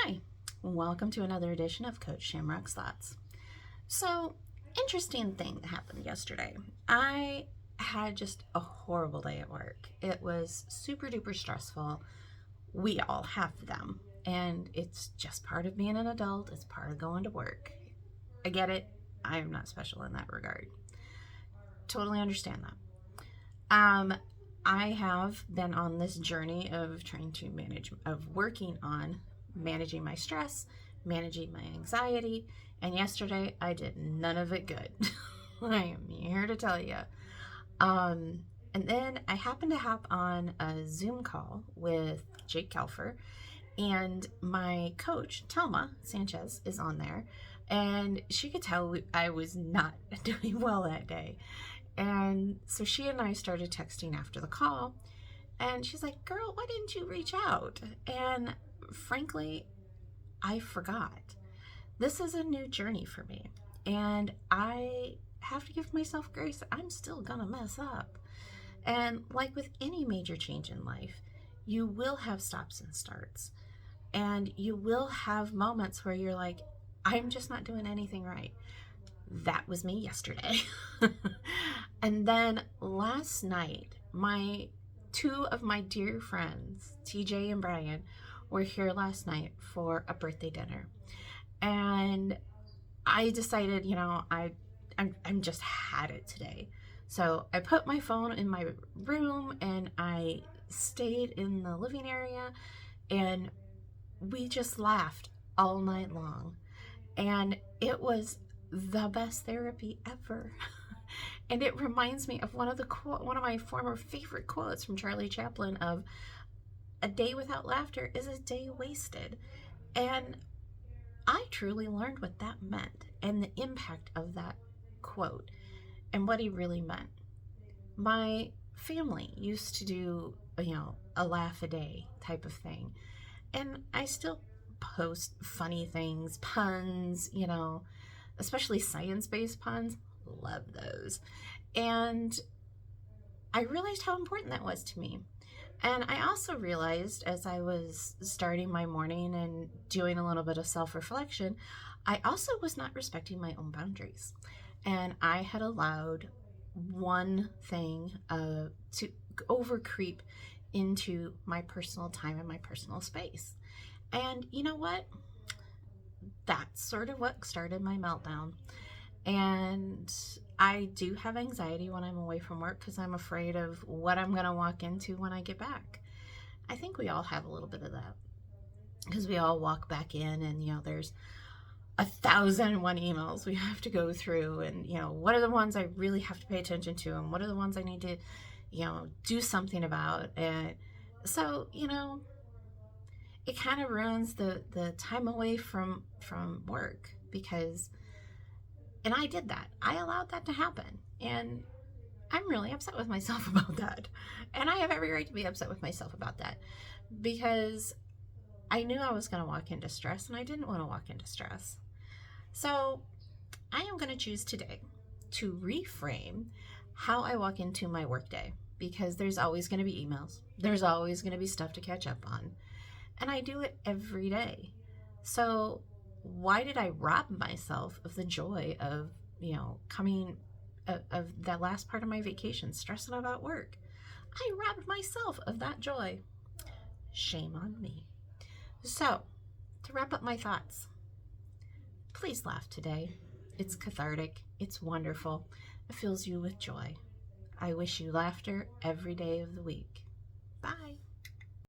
Hi, welcome to another edition of Coach Shamrock's Thoughts. So, interesting thing that happened yesterday. I had just a horrible day at work. It was super duper stressful. We all have them, and it's just part of being an adult, it's part of going to work. I get it. I am not special in that regard. Totally understand that. I have been on this journey of working on managing my stress, managing my anxiety, and yesterday I did none of it good. I am here to tell you. And then I happened to hop on a Zoom call with Jake Kelfer, and my coach, Telma Sanchez, is on there, and she could tell I was not doing well that day. And so she and I started texting after the call, and she's like, "Girl, why didn't you reach out?" And frankly, I forgot. This is a new journey for me, and I have to give myself grace. I'm still gonna mess up. And like with any major change in life, you will have stops and starts, and you will have moments where you're like, I'm just not doing anything right. That was me yesterday. And then last night, two of my dear friends, TJ and Brian, were here last night for a birthday dinner. And I decided, I'm just had it today. So I put my phone in my room and I stayed in the living area, and we just laughed all night long. And it was the best therapy ever. And it reminds me of one of my former favorite quotes from Charlie Chaplin of a day without laughter is a day wasted. And I truly learned what that meant and the impact of that quote and what he really meant. My family used to do, a laugh a day type of thing. And I still post funny things, puns, especially science-based puns. Love those. And I realized how important that was to me. And I also realized as I was starting my morning and doing a little bit of self-reflection, I also was not respecting my own boundaries. And I had allowed one thing to overcreep into my personal time and my personal space. And you know what? That's sort of what started my meltdown. And I do have anxiety when I'm away from work because I'm afraid of what I'm going to walk into when I get back. I think we all have a little bit of that because we all walk back in and, there's 1,001 emails we have to go through. And, what are the ones I really have to pay attention to? And what are the ones I need to, do something about? And so, it kind of ruins the time away from work and I did that. I allowed that to happen. And I'm really upset with myself about that. And I have every right to be upset with myself about that because I knew I was going to walk into stress and I didn't want to walk into stress. So I am going to choose today to reframe how I walk into my workday because there's always going to be emails. There's always going to be stuff to catch up on. And I do it every day. So why did I rob myself of the joy of, coming of that last part of my vacation, stressing about work? I robbed myself of that joy. Shame on me. So, to wrap up my thoughts, please laugh today. It's cathartic. It's wonderful. It fills you with joy. I wish you laughter every day of the week. Bye.